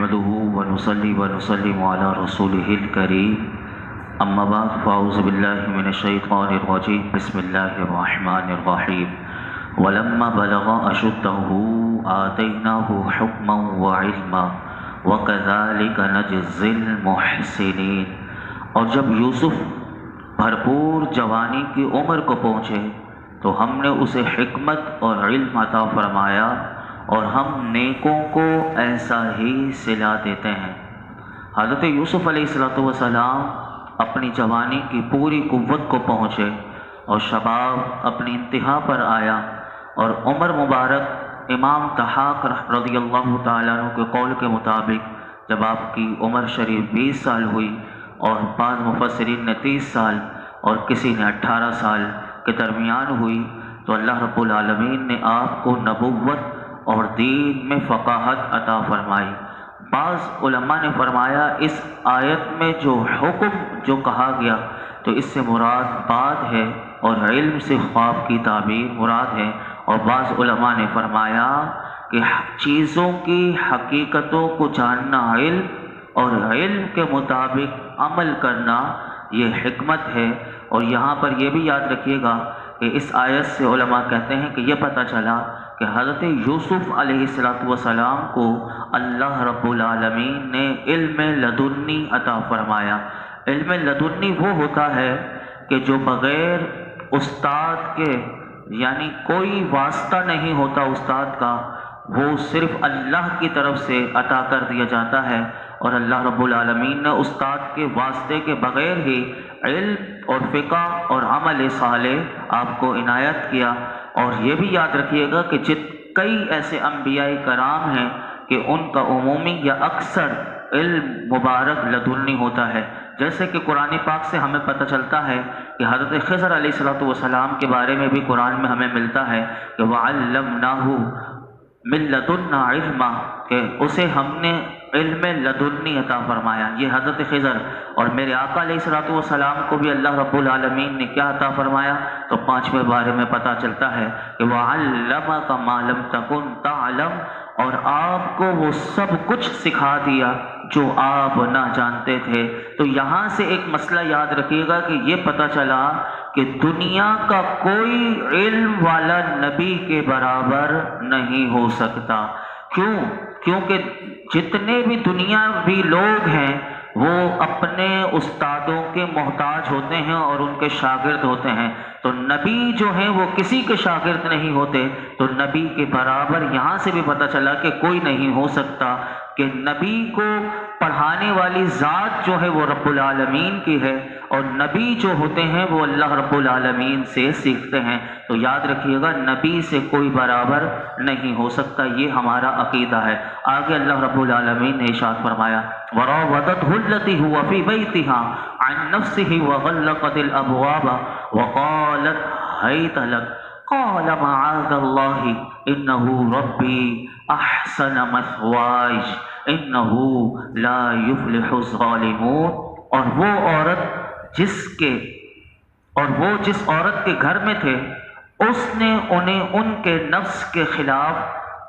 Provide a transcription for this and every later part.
نحمده ونصلي ونسلم على رسوله الكريم اما بعد فاعوذ بالله من الشيطان الرجيم بسم الله الرحمن الرحيم ولما بلغ اشده آتيناه حكما وعلما وكذلك نجزي المحسنين۔ اور جب یوسف بھرپور جوانی کی عمر کو پہنچے تو ہم نے اسے حکمت اور علم عطا فرمایا اور ہم نیکوں کو ایسا ہی صلا دیتے ہیں۔ حضرت یوسف علیہ السلام اپنی جوانی کی پوری قوت کو پہنچے اور شباب اپنی انتہا پر آیا، اور عمر مبارک امام ضحاک رضی اللہ تعالیٰ عنہ کے قول کے مطابق جب آپ کی عمر شریف 20 سال ہوئی، اور بعض مفسرین نے 30 سال اور کسی نے 18 سال کے درمیان ہوئی، تو اللہ رب العالمین نے آپ کو نبوت اور دین میں فقاہت عطا فرمائی۔ بعض علماء نے فرمایا اس آیت میں جو حکم جو کہا گیا تو اس سے مراد بات ہے، اور علم سے خواب کی تعبیر مراد ہے، اور بعض علماء نے فرمایا کہ چیزوں کی حقیقتوں کو جاننا علم، اور علم کے مطابق عمل کرنا یہ حکمت ہے۔ اور یہاں پر یہ بھی یاد رکھیے گا کہ اس آیت سے علماء کہتے ہیں کہ یہ پتہ چلا کہ حضرت یوسف علیہ السلام کو اللہ رب العالمین نے علم لدنی عطا فرمایا۔ علم لدنی وہ ہوتا ہے کہ جو بغیر استاد کے، یعنی کوئی واسطہ نہیں ہوتا استاد کا، وہ صرف اللہ کی طرف سے عطا کر دیا جاتا ہے، اور اللہ رب العالمین نے استاد کے واسطے کے بغیر ہی علم اور فقہ اور عمل صالح آپ کو عنایت کیا۔ اور یہ بھی یاد رکھیے گا کہ کئی ایسے انبیاء کرام ہیں کہ ان کا عمومی یا اکثر علم مبارک لدنی ہوتا ہے، جیسے کہ قرآن پاک سے ہمیں پتہ چلتا ہے کہ حضرت خضر علیہ السلام کے بارے میں بھی قرآن میں ہمیں ملتا ہے کہ وَعَلَّمْنَاهُ مِن لَدُنَّا عِلْمًا، کہ اسے ہم نے علم لدنی عطا فرمایا۔ یہ حضرت خضر اور میرے آقا علیہ السلام کو بھی اللہ رب العالمین نے کیا عطا فرمایا؟ تو 5ویں بارے میں پتہ چلتا ہے کہ وَعَلَّمَكَ مَا لَمْ تَكُنْ تَعْلَمْ، اور آپ کو وہ سب کچھ سکھا دیا جو آپ نہ جانتے تھے۔ تو یہاں سے ایک مسئلہ یاد رکھیے گا کہ یہ پتہ چلا کہ دنیا کا کوئی علم والا نبی کے برابر نہیں ہو سکتا۔ کیوں؟ کیونکہ جتنے بھی دنیاوی لوگ ہیں وہ اپنے استادوں کے محتاج ہوتے ہیں اور ان کے شاگرد ہوتے ہیں، تو نبی جو ہیں وہ کسی کے شاگرد نہیں ہوتے۔ تو نبی کے برابر یہاں سے بھی پتہ چلا کہ کوئی نہیں ہو سکتا، کہ نبی کو پڑھانے والی ذات جو ہے وہ رب العالمین کی ہے، اور نبی جو ہوتے ہیں وہ اللہ رب العالمین سے سیکھتے ہیں۔ تو یاد رکھیے گا نبی سے کوئی برابر نہیں ہو سکتا، یہ ہمارا عقیدہ ہے۔ آگے اللہ رب العالمین نے ارشاد فرمایا وَرَاوَدَتْهُ الَّتِي هُوَ فِي بَيْتِهَا عَن نَفْسِهِ وَغَلَّقَتِ الْأَبْوَابَ وَقَالَتْ هَيْتَ لَكَ قَالَ مَعَاذَ اللَّهِ إِنَّهُ رَبِّي أَحْسَنَ مَثْوَايَ إِنَّهُ لَا يُفْلِحُ الظَّالِمُونَ۔ اور وہ جس عورت کے گھر میں تھے، اس نے انہیں ان کے نفس کے خلاف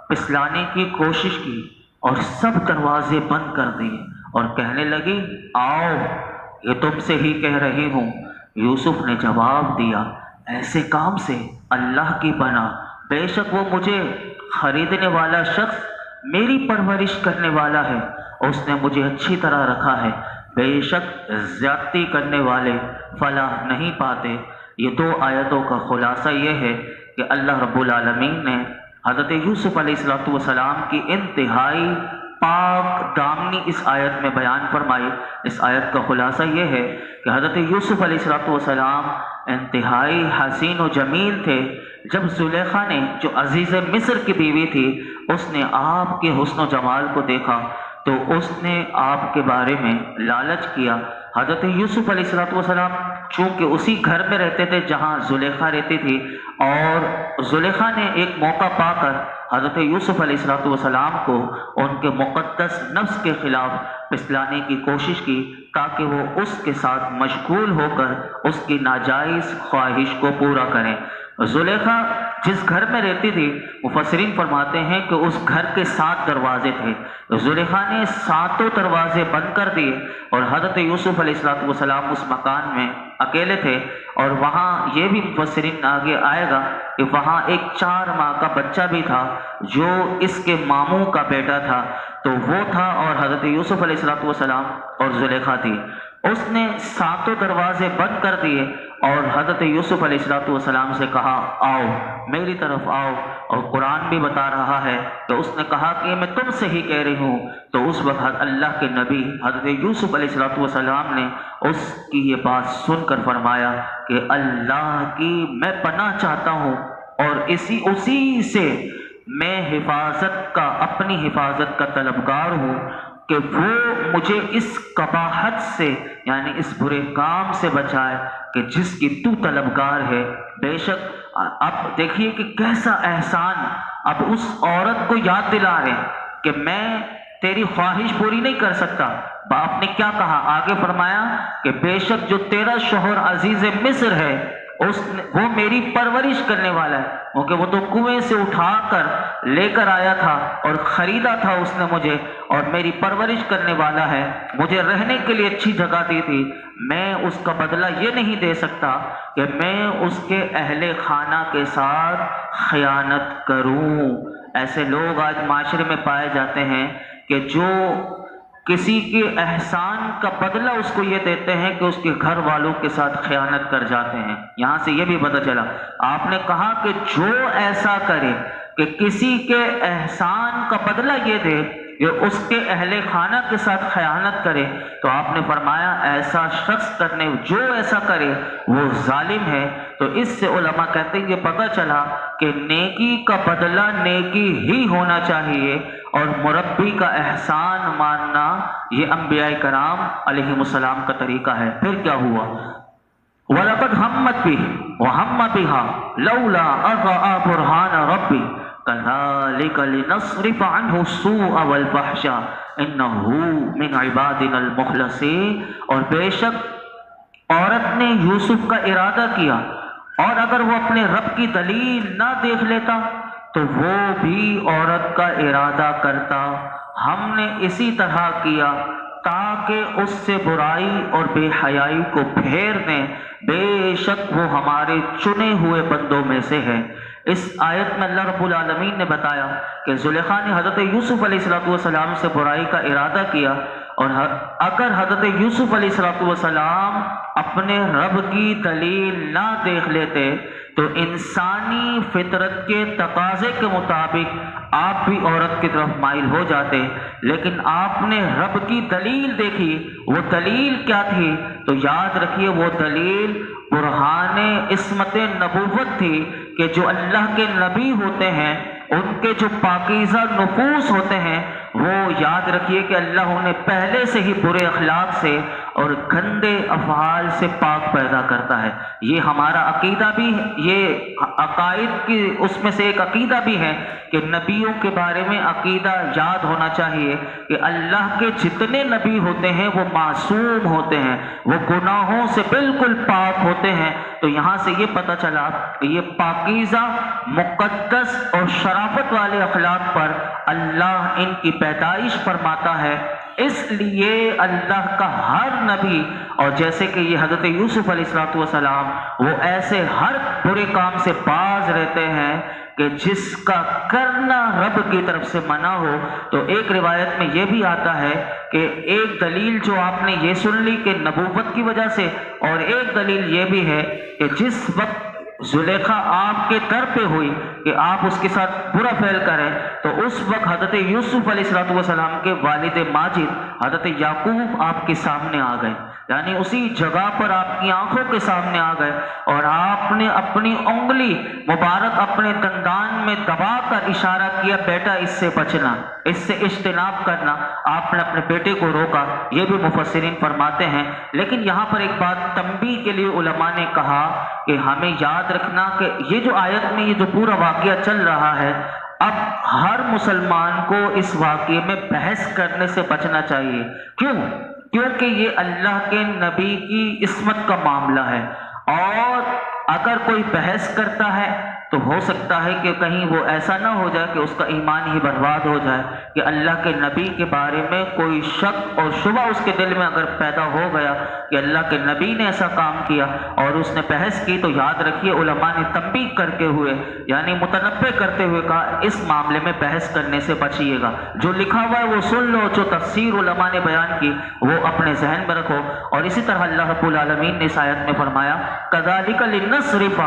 پسلانے کی کوشش کی اور سب دروازے بند کر دیے، اور کہنے لگی آؤ یہ تم سے ہی کہہ رہی ہوں۔ یوسف نے جواب دیا ایسے کام سے اللہ کی پناہ، بے شک وہ مجھے خریدنے والا شخص میری پرورش کرنے والا ہے، اس نے مجھے اچھی طرح رکھا ہے، بے شک زیادتی کرنے والے فلاح نہیں پاتے۔ یہ 2 آیتوں کا خلاصہ یہ ہے کہ اللہ رب العالمین نے حضرت یوسف علیہ السلام کی انتہائی پاک دامنی اس آیت میں بیان فرمائی۔ اس آیت کا خلاصہ یہ ہے کہ حضرت یوسف علیہ السلام انتہائی حسین و جمیل تھے۔ جب زلیخا نے، جو عزیز مصر کی بیوی تھی، اس نے آپ کے حسن و جمال کو دیکھا تو اس نے آپ کے بارے میں لالچ کیا۔ حضرت یوسف علیہ السلام چونکہ اسی گھر میں رہتے تھے جہاں زلیخا رہتی تھی، اور زلیخا نے ایک موقع پا کر حضرت یوسف علیہ السلام کو ان کے مقدس نفس کے خلاف پسلانے کی کوشش کی تاکہ وہ اس کے ساتھ مشغول ہو کر اس کی ناجائز خواہش کو پورا کریں۔ زلیخا جس گھر میں رہتی تھی، مفسرین فرماتے ہیں کہ اس گھر کے 7 دروازے تھے. زلیخا نے 7 دروازے بند کر دیے اور حضرت یوسف علیہ السلام اس مکان میں اکیلے تھے. اور وہاں یہ بھی مفسرین آگے آئے گا کہ وہاں ایک 4 ماہ کا بچہ بھی تھا جو اس کے ماموں کا بیٹا تھا. تو وہ تھا اور حضرت یوسف علیہ السلام اور زلیخا تھی. اس نے 7 دروازے بند کر دیے اور حضرت یوسف علیہ السلام سے کہا آؤ میری طرف آؤ. اور قرآن بھی بتا رہا ہے کہ اس نے کہا کہ میں تم سے ہی کہہ رہی ہوں. تو اس وقت اللہ کے نبی حضرت یوسف علیہ السلام نے اس کی یہ بات سن کر فرمایا کہ اللہ کی میں پناہ چاہتا ہوں اور اسی سے میں اپنی حفاظت کا طلبگار ہوں کہ وہ مجھے اس قباحت سے یعنی اس برے کام سے بچائے کہ جس کی تو طلبگار ہے. بے شک اب دیکھیے کہ کیسا احسان اب اس عورت کو یاد دلا رہے ہیں کہ میں تیری خواہش پوری نہیں کر سکتا. باپ نے کیا کہا آگے فرمایا کہ بے شک جو تیرا شوہر عزیز مصر ہے وہ میری پرورش کرنے والا ہے، کیونکہ وہ تو کنویں سے اٹھا کر لے کر آیا تھا اور خریدا تھا اس نے مجھے، اور میری پرورش کرنے والا ہے، مجھے رہنے کے لیے اچھی جگہ دی تھی. میں اس کا بدلہ یہ نہیں دے سکتا کہ میں اس کے اہل خانہ کے ساتھ خیانت کروں. ایسے لوگ آج معاشرے میں پائے جاتے ہیں کہ جو کسی کے احسان کا بدلہ اس کو یہ دیتے ہیں کہ اس کے گھر والوں کے ساتھ خیانت کر جاتے ہیں. یہاں سے یہ بھی پتہ چلا آپ نے کہا کہ جو ایسا کرے کہ کسی کے احسان کا بدلہ یہ دے کہ اس کے اہل خانہ کے ساتھ خیانت کرے، تو آپ نے فرمایا ایسا شخص جو ایسا کرے وہ ظالم ہے. تو اس سے علماء کہتے ہیں یہ پتہ چلا کہ نیکی کا بدلہ نیکی ہی ہونا چاہیے اور مربی کا احسان ماننا یہ انبیاء کرام علیہم السلام کا طریقہ ہے. پھر کیا ہوا؟ وَلَقَدْ هَمَّتْ بِهِ وَهَمَّ بِهَا لَوْلَا أَن رَأَىٰ بُرْهَانَ رَبِّهِ كَذَٰلِكَ لِنَصْرِفَ عَنْهُ السُّوءَ وَالْفَحْشَاءَ إِنَّهُ مِنْ عِبَادِنَا الْمُخْلَصِينَ. اور بے شک عورت نے یوسف کا ارادہ کیا اور اگر وہ اپنے رب کی دلیل نہ دیکھ لیتا تو وہ بھی عورت کا ارادہ کرتا. ہم نے اسی طرح کیا تاکہ اس سے برائی اور بے حیائی کو پھیر دیں، بے شک وہ ہمارے چنے ہوئے بندوں میں سے ہے. اس آیت میں اللہ رب العالمین نے بتایا کہ زلیخا نے حضرت یوسف علیہ السلام سے برائی کا ارادہ کیا، اور اگر حضرت یوسف علیہ السلام اپنے رب کی دلیل نہ دیکھ لیتے تو انسانی فطرت کے تقاضے کے مطابق آپ بھی عورت کی طرف مائل ہو جاتے. لیکن آپ نے رب کی دلیل دیکھی. وہ دلیل کیا تھی؟ تو یاد رکھیے وہ دلیل برہان عصمت نبوت تھی کہ جو اللہ کے نبی ہوتے ہیں ان کے جو پاکیزہ نفوس ہوتے ہیں وہ یاد رکھیے کہ اللہ انہیں پہلے سے ہی برے اخلاق سے اور گندے افعال سے پاک پیدا کرتا ہے. یہ ہمارا عقیدہ بھی، یہ عقائد کی اس میں سے ایک عقیدہ بھی ہے کہ نبیوں کے بارے میں عقیدہ یاد ہونا چاہیے کہ اللہ کے جتنے نبی ہوتے ہیں وہ معصوم ہوتے ہیں، وہ گناہوں سے بالکل پاک ہوتے ہیں. تو یہاں سے یہ پتہ چلا کہ یہ پاکیزہ مقدس اور شرافت والے اخلاق پر اللہ ان کی پیدائش فرماتا ہے. اس لیے اللہ کا ہر نبی، اور جیسے کہ یہ حضرت یوسف علیہ السلام وہ ایسے ہر برے کام سے باز رہتے ہیں کہ جس کا کرنا رب کی طرف سے منع ہو. تو ایک روایت میں یہ بھی آتا ہے کہ ایک دلیل جو آپ نے یہ سن لی کہ نبوت کی وجہ سے، اور ایک دلیل یہ بھی ہے کہ جس وقت زلیخا آپ کے در پہ ہوئی کہ آپ اس کے ساتھ برا فعل کریں تو اس وقت حضرت یوسف علیہ السلام کے والد ماجد حضرت یعقوب آپ کے سامنے آ گئے، یعنی اسی جگہ پر آپ کی آنکھوں کے سامنے آ گئے، اور آپ نے اپنی انگلی مبارک اپنے دندان میں دبا کر اشارہ کیا بیٹا اس سے بچنا، اس سے اجتناب کرنا. آپ نے اپنے بیٹے کو روکا. یہ بھی مفسرین فرماتے ہیں. لیکن یہاں پر ایک بات تنبیہ کے لیے علماء نے کہا کہ ہمیں یاد رکھنا کہ یہ جو آیت میں یہ جو پورا واقعہ چل رہا ہے، اب ہر مسلمان کو اس واقعے میں بحث کرنے سے بچنا چاہیے. کیونکہ یہ اللہ کے نبی کی عصمت کا معاملہ ہے، اور اگر کوئی بحث کرتا ہے تو ہو سکتا ہے کہ کہیں وہ ایسا نہ ہو جائے کہ اس کا ایمان ہی برباد ہو جائے، کہ اللہ کے نبی کے بارے میں کوئی شک اور شبہ اس کے دل میں اگر پیدا ہو گیا کہ اللہ کے نبی نے ایسا کام کیا اور اس نے بحث کی، تو یاد رکھیے علماء نے تنبیہ کرتے ہوئے یعنی متنبہ کرتے ہوئے کہا اس معاملے میں بحث کرنے سے بچیے گا، جو لکھا ہوا ہے وہ سن لو، جو تفسیر علماء نے بیان کی وہ اپنے ذہن میں رکھو۔ اور اسی طرح اللہ رب العالمین نے اس آیت میں فرمایا کذالک لنصرف،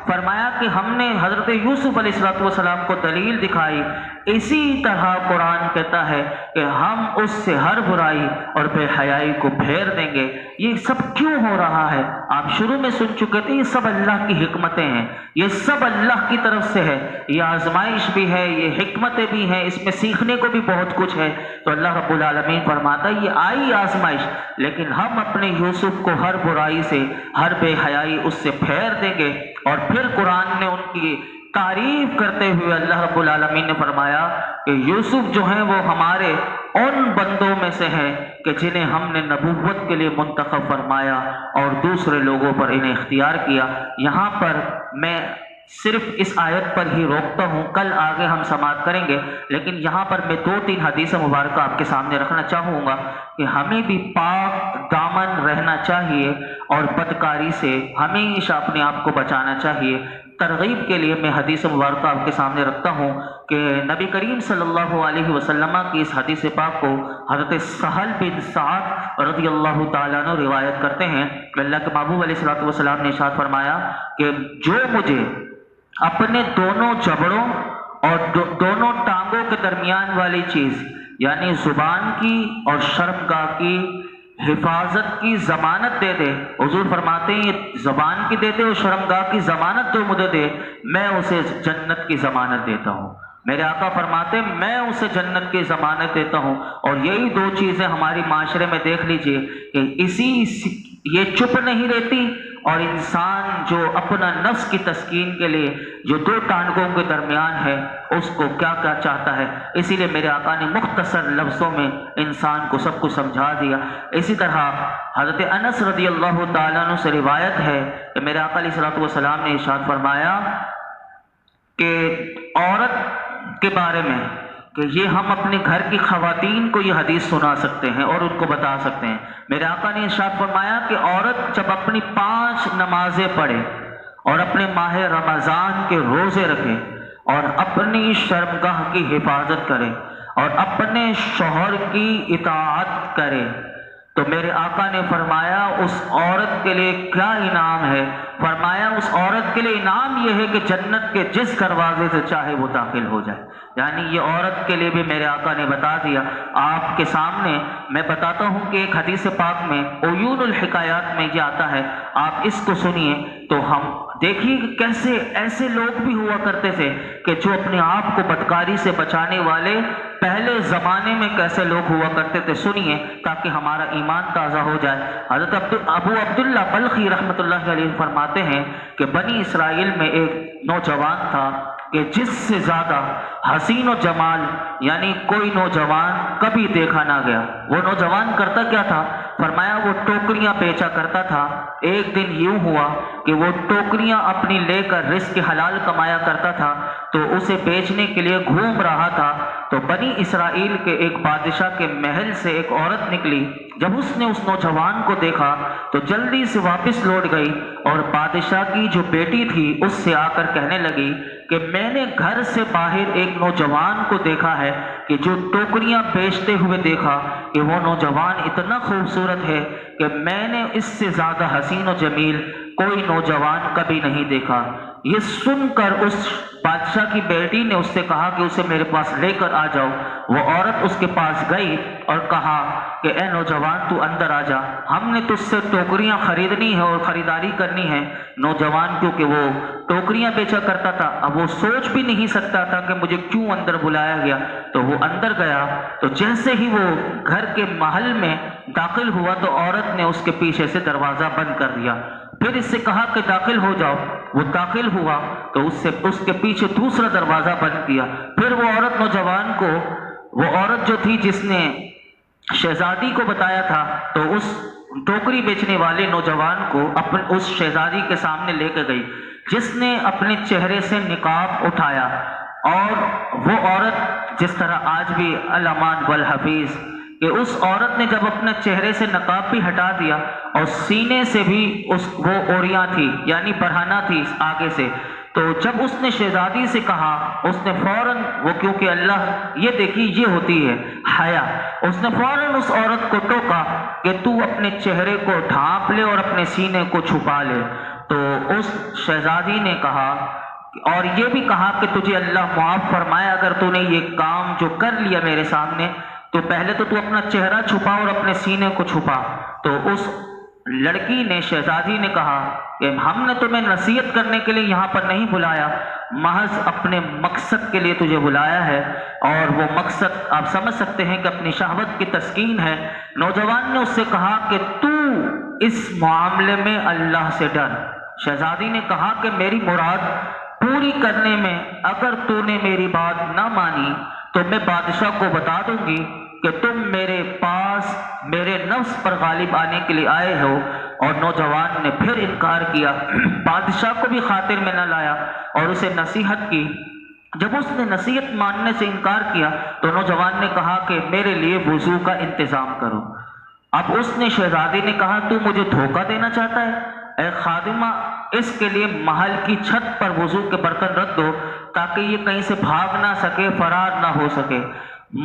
فرمایا کہ ہم نے حضرت یوسف علیہ السلام کو دلیل دکھائی، اسی طرح قرآن کہتا ہے کہ ہم اس سے ہر برائی اور بے حیائی کو پھیر دیں گے۔ یہ سب کیوں ہو رہا ہے؟ آپ شروع میں سن چکے تھے، یہ سب اللہ کی حکمتیں ہیں، یہ سب اللہ کی طرف سے ہے، یہ آزمائش بھی ہے، یہ حکمتیں بھی ہیں، اس میں سیکھنے کو بھی بہت کچھ ہے۔ تو اللہ رب العالمین فرماتا ہے یہ آئی آزمائش، لیکن ہم اپنے یوسف کو ہر برائی سے ہر بے حیائی اس سے پھیر دیں گے۔ اور پھر قرآن نے ان کی تعریف کرتے ہوئے اللہ رب العالمین نے فرمایا کہ یوسف جو ہیں وہ ہمارے ان بندوں میں سے ہیں کہ جنہیں ہم نے نبوت کے لیے منتخب فرمایا اور دوسرے لوگوں پر انہیں اختیار کیا۔ یہاں پر میں صرف اس آیت پر ہی روکتا ہوں، کل آگے ہم سماعت کریں گے، لیکن یہاں پر میں 2-3 حدیث مبارکہ آپ کے سامنے رکھنا چاہوں گا کہ ہمیں بھی پاک دامن رہنا چاہیے اور بدکاری سے ہمیشہ اپنے آپ کو بچانا چاہیے۔ ترغیب کے لیے میں حدیث مبارکہ آپ کے سامنے رکھتا ہوں کہ نبی کریم صلی اللہ علیہ وسلم کی اس حدیث پاک کو حضرت سہل بن سعد رضی اللہ تعالیٰ عنہ روایت کرتے ہیں کہ اللہ کے محبوب علیہ السلام نے ارشاد فرمایا کہ جو مجھے اپنے دونوں جبڑوں اور دونوں ٹانگوں کے درمیان والی چیز یعنی زبان کی اور شرمگاہ کی حفاظت کی ضمانت دے دے، حضور فرماتے ہیں یہ زبان کی دے دے اور شرمگاہ کی ضمانت جو مجھے دے، میں اسے جنت کی ضمانت دیتا ہوں۔ میرے آقا فرماتے ہیں میں اسے جنت کی ضمانت دیتا ہوں۔ اور یہی 2 چیزیں ہماری معاشرے میں دیکھ لیجئے کہ یہ چپ نہیں رہتی، اور انسان جو اپنا نفس کی تسکین کے لیے جو 2 ٹانگوں کے درمیان ہے اس کو کیا کیا چاہتا ہے۔ اسی لیے میرے آقا نے مختصر لفظوں میں انسان کو سب کچھ سمجھا دیا۔ اسی طرح حضرت انس رضی اللہ تعالیٰ عنہ سے روایت ہے کہ میرے آقا علیہ السلام نے ارشاد فرمایا کہ عورت کے بارے میں کہ یہ ہم اپنے گھر کی خواتین کو یہ حدیث سنا سکتے ہیں اور ان کو بتا سکتے ہیں۔ میرے آقا نے ارشاد فرمایا کہ عورت جب اپنی 5 نمازیں پڑھے اور اپنے ماہ رمضان کے روزے رکھے اور اپنی شرمگاہ کی حفاظت کرے اور اپنے شوہر کی اطاعت کرے، تو میرے آقا نے فرمایا اس عورت کے لیے کیا انعام ہے؟ فرمایا اس عورت کے لیے انعام یہ ہے کہ جنت کے جس دروازے سے چاہے وہ داخل ہو جائے۔ یعنی یہ عورت کے لیے بھی میرے آقا نے بتا دیا۔ آپ کے سامنے میں بتاتا ہوں کہ ایک حدیث پاک میں عیون الحکایات میں یہ آتا ہے، آپ اس کو سنیے تو ہم دیکھیے کہ کیسے ایسے لوگ بھی ہوا کرتے تھے کہ جو اپنے آپ کو بدکاری سے بچانے والے پہلے زمانے میں کیسے لوگ ہوا کرتے تھے، سنیے تاکہ ہمارا ایمان تازہ ہو جائے۔ حضرت ابو عبداللہ بلخی رحمۃ اللہ علیہ فرماتے ہیں کہ بنی اسرائیل میں ایک نوجوان تھا کہ جس سے زیادہ حسین و جمال یعنی کوئی نوجوان کبھی دیکھا نہ گیا۔ وہ نوجوان کرتا کیا تھا؟ فرمایا وہ ٹوکریاں بیچا کرتا تھا۔ ایک دن یوں ہوا کہ وہ ٹوکریاں اپنی لے کر رزق حلال کمایا کرتا تھا، تو اسے بیچنے کے لیے گھوم رہا تھا تو بنی اسرائیل کے ایک بادشاہ کے محل سے ایک عورت نکلی۔ جب اس نے اس نوجوان کو دیکھا تو جلدی سے واپس لوٹ گئی اور بادشاہ کی جو بیٹی تھی اس سے آ کر کہنے لگی کہ میں نے گھر سے باہر ایک نوجوان کو دیکھا ہے کہ جو ٹوکریاں بیچتے ہوئے دیکھا کہ وہ نوجوان اتنا خوبصورت ہے کہ میں نے اس سے زیادہ حسین و جمیل کوئی نوجوان کبھی نہیں دیکھا۔ یہ سن کر اس بادشاہ کی بیٹی نے اس سے کہا کہ اسے میرے پاس لے کر آ جاؤ۔ وہ عورت اس کے پاس گئی اور کہا کہ اے نوجوان تو اندر آ جا، ہم نے تجھ سے ٹوکریاں خریدنی ہے اور خریداری کرنی ہے۔ نوجوان کیونکہ وہ ٹوکریاں بیچا کرتا تھا، اب وہ سوچ بھی نہیں سکتا تھا کہ مجھے کیوں اندر بلایا گیا، تو وہ اندر گیا۔ تو جیسے ہی وہ گھر کے محل میں داخل ہوا تو عورت نے اس کے پیچھے سے دروازہ بند کر دیا۔ پھر اس سے کہا کہ داخل ہو جاؤ۔ وہ داخل ہوا تو اس کے پیچھے دوسرا دروازہ بند کیا۔ پھر وہ عورت نوجوان کو، وہ عورت جو تھی جس نے شہزادی کو بتایا تھا، تو اس ٹوکری بیچنے والے نوجوان کو اس شہزادی کے سامنے لے کے گئی جس نے اپنے چہرے سے نقاب اٹھایا، اور وہ عورت جس طرح آج بھی الامان والحفیظ کہ اس عورت نے جب اپنے چہرے سے نقاب بھی ہٹا دیا اور سینے سے بھی وہ اوریاں تھی یعنی برہنہ تھی آگے سے، تو جب اس نے شہزادی سے کہا، اس نے فوراً وہ کیونکہ اللہ یہ دیکھی یہ ہوتی ہے حیا، اس نے فوراً اس عورت کو ٹوکا کہ تو اپنے چہرے کو ڈھانپ لے اور اپنے سینے کو چھپا لے۔ تو اس شہزادی نے کہا اور یہ بھی کہا کہ تجھے اللہ معاف فرمائے اگر تو نے یہ کام جو کر لیا میرے سامنے، تو پہلے تو اپنا چہرہ چھپا اور اپنے سینے کو چھپا۔ تو اس لڑکی نے، شہزادی نے کہا کہ ہم نے تمہیں نصیحت کرنے کے لیے یہاں پر نہیں بلایا، محض اپنے مقصد کے لیے تجھے بلایا ہے، اور وہ مقصد آپ سمجھ سکتے ہیں کہ اپنی شہوت کی تسکین ہے۔ نوجوان نے اس سے کہا کہ تو اس معاملے میں اللہ سے ڈر۔ شہزادی نے کہا کہ میری مراد پوری کرنے میں اگر تو نے میری بات نہ مانی تو میں بادشاہ کو بتا دوں گی کہ تم میرے پاس میرے نفس پر غالب آنے کے لیے آئے ہو۔ اور نوجوان نے پھر انکار کیا، بادشاہ کو بھی خاطر میں نہ لایا اور اسے نصیحت کی۔ جب اس نے نصیحت ماننے سے انکار کیا تو نوجوان نے کہا کہ میرے لیے وضو کا انتظام کرو۔ اب اس نے، شہزادی نے کہا تو مجھے دھوکہ دینا چاہتا ہے؟ اے خادمہ، اس کے لیے محل کی چھت پر وضو کے برتن رکھ دو تاکہ یہ کہیں سے بھاگ نہ سکے، فرار نہ ہو سکے۔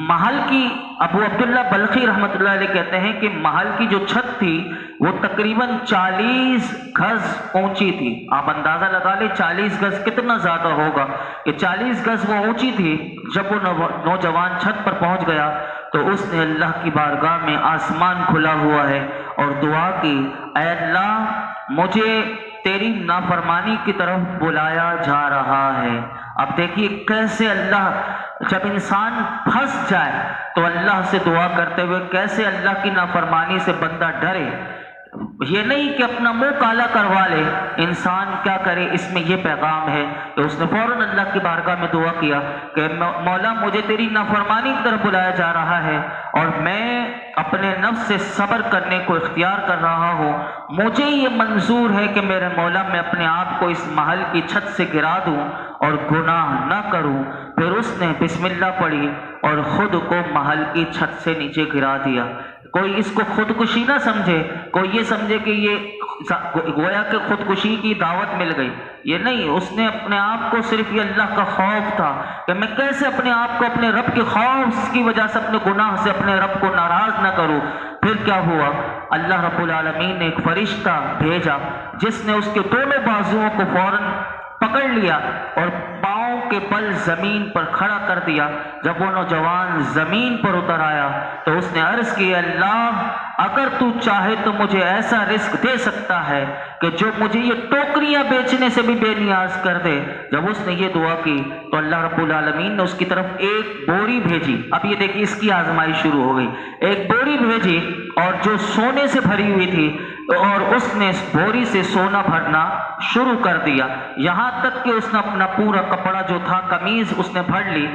محل کی، ابو عبداللہ بلخی رحمۃ اللہ علیہ کہتے ہیں کہ محل کی جو چھت تھی وہ تقریباً 40 گز اونچی تھی۔ آپ اندازہ لگا لیں 40 گز کتنا زیادہ ہوگا، کہ 40 گز وہ اونچی تھی۔ جب وہ نوجوان چھت پر پہنچ گیا تو اس نے اللہ کی بارگاہ میں، آسمان کھلا ہوا ہے، اور دعا کی، اے اللہ مجھے تیری نافرمانی کی طرف بلایا جا رہا ہے۔ اب دیکھیے کیسے اللہ، جب انسان پھنس جائے تو اللہ سے دعا کرتے ہوئے کیسے اللہ کی نافرمانی سے بندہ ڈرے۔ یہ نہیں کہ اپنا منہ کالا کروا لے، انسان کیا کرے، اس میں یہ پیغام ہے کہ اس نے فوراً اللہ کی بارگاہ میں دعا کیا کہ مولا مجھے تیری نافرمانی کی طرف بلایا جا رہا ہے اور میں اپنے نفس سے صبر کرنے کو اختیار کر رہا ہوں، مجھے یہ منظور ہے کہ میرے مولا میں اپنے آپ کو اس محل کی چھت سے گرا دوں اور گناہ نہ کروں۔ پھر اس نے بسم اللہ پڑھی اور خود کو محل کی چھت سے نیچے گرا دیا۔ کوئی اس کو خودکشی نہ سمجھے، کوئی یہ سمجھے کہ یہ گویا کہ خودکشی کی دعوت مل گئی، یہ نہیں۔ اس نے اپنے آپ کو، صرف یہ اللہ کا خوف تھا کہ میں کیسے اپنے آپ کو اپنے رب کے خوف کی وجہ سے، اپنے گناہ سے اپنے رب کو ناراض نہ کروں۔ پھر کیا ہوا، اللہ رب العالمین نے ایک فرشتہ بھیجا جس نے اس کے دونوں بازوؤں کو فوراً پکڑ لیا اور پاؤں کے بل زمین پر کھڑا کر دیا۔ جب وہ نوجوان زمین پر اتر آیا تو اس نے عرض کی، اللہ اگر تو چاہے تو مجھے ایسا رزق دے سکتا ہے کہ جو مجھے یہ ٹوکریاں بیچنے سے بھی بے نیاز کر دے۔ جب اس نے یہ دعا کی تو اللہ رب العالمین نے اس کی طرف ایک بوری بھیجی۔ اب یہ دیکھیے اس کی آزمائش شروع ہو گئی۔ ایک بوری بھیجی اور جو سونے سے بھری ہوئی تھی، اور اس نے اس بوری سے سونا بھرنا شروع کر دیا، یہاں تک کہ اس نے اپنا پورا کپڑا جو تھا، قمیض اس نے بھر لی۔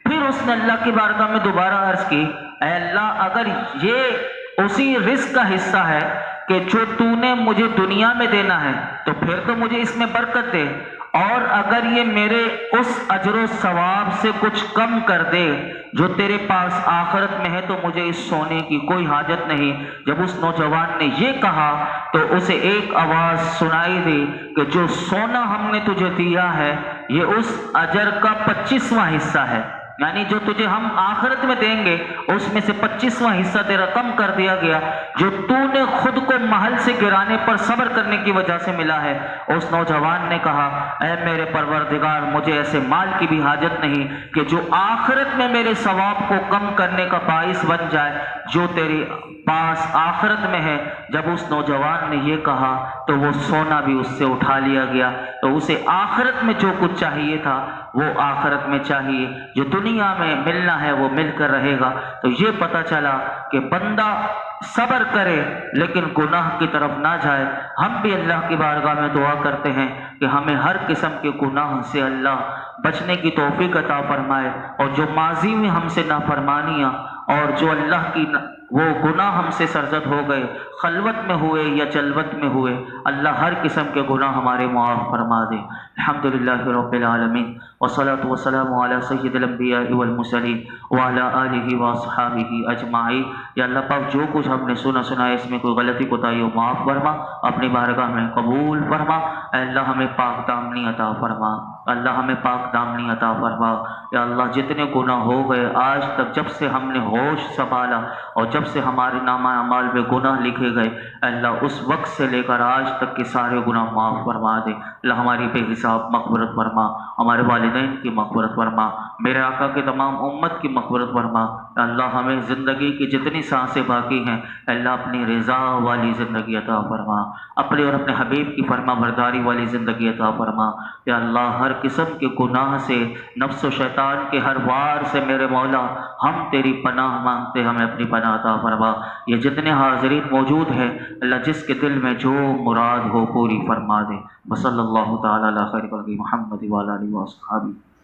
پھر اس نے اللہ کی بارگاہ میں دوبارہ عرض کی، اے اللہ اگر یہ اسی رزق کا حصہ ہے کہ جو تو نے مجھے دنیا میں دینا ہے تو پھر تو مجھے اس میں برکت دے، اور اگر یہ میرے اس اجر و ثواب سے کچھ کم کر دے جو تیرے پاس آخرت میں ہے تو مجھے اس سونے کی کوئی حاجت نہیں۔ جب اس نوجوان نے یہ کہا تو اسے ایک آواز سنائی دی کہ جو سونا ہم نے تجھے دیا ہے یہ اس اجر کا 25واں حصہ ہے، یعنی جو تجھے ہم آخرت میں دیں گے اس میں سے 25واں حصہ تیرا کم کر دیا گیا، جو تو نے خود کو محل سے گرانے پر صبر کرنے کی وجہ سے ملا ہے۔ اس نوجوان نے کہا، اے میرے پروردگار مجھے ایسے مال کی بھی حاجت نہیں کہ جو آخرت میں میرے ثواب کو کم کرنے کا باعث بن جائے جو تیرے پاس آخرت میں ہے۔ جب اس نوجوان نے یہ کہا تو وہ سونا بھی اس سے اٹھا لیا گیا، تو اسے آخرت میں جو کچھ چاہیے تھا وہ آخرت میں چاہیے، جو دنیا میں ملنا ہے وہ مل کر رہے گا۔ تو یہ پتہ چلا کہ بندہ صبر کرے لیکن گناہ کی طرف نہ جائے۔ ہم بھی اللہ کی بارگاہ میں دعا کرتے ہیں کہ ہمیں ہر قسم کے گناہ سے اللہ بچنے کی توفیق عطا فرمائے، اور جو ماضی میں ہم سے نافرمانیاں اور جو اللہ کی وہ گناہ ہم سے سرزد ہو گئے، خلوت میں ہوئے یا جلوت میں ہوئے، اللہ ہر قسم کے گناہ ہمارے معاف فرما دے۔ الحمدللہ رب العالمین، والصلاة والسلام علی سید الانبیاء والمرسلین وعلی آلہ واصحابہ اجمعین۔ یا اللہ پاک جو کچھ ہم نے سنا اس میں کوئی غلطی کوتاہی ہو معاف فرما، اپنی بارگاہ میں قبول فرما۔ اے اللہ ہمیں پاک دامنی عطا فرما، اللہ ہمیں پاک دامنی عطا فرما۔ یا اللہ جتنے گناہ ہو گئے آج تک، جب سے ہم نے ہوش سنبھالا اور جب سے ہمارے نامہ اعمال میں گناہ لکھے گئے، اے اللہ اس وقت سے لے کر آج تک کے سارے گناہ معاف فرما دے۔ اللہ ہماری بے حساب مغفرت فرما، ہمارے والدین کی مغفرت فرما، میرے آقا کے تمام امت کی مغفرت فرما۔ اے اللہ ہمیں زندگی کی جتنی سانسیں باقی ہیں، اے اللہ اپنی رضا والی زندگی عطا فرما، اپنے اور اپنے حبیب کی فرما برداری والی زندگی عطا فرما۔ یا اللہ ہر قسم کے گناہ سے، نفس و شیطان کے ہر وار سے میرے مولا ہم تیری پناہ مانگتے، ہمیں اپنی پناہ عطا فرما۔ یہ جتنے حاضرین موجود ہیں اللہ جس کے دل میں جو مراد ہو پوری فرما دے۔ وصلی اللہ تعالی علی خیر خلقہ محمد وعلی آلہ وصحبہ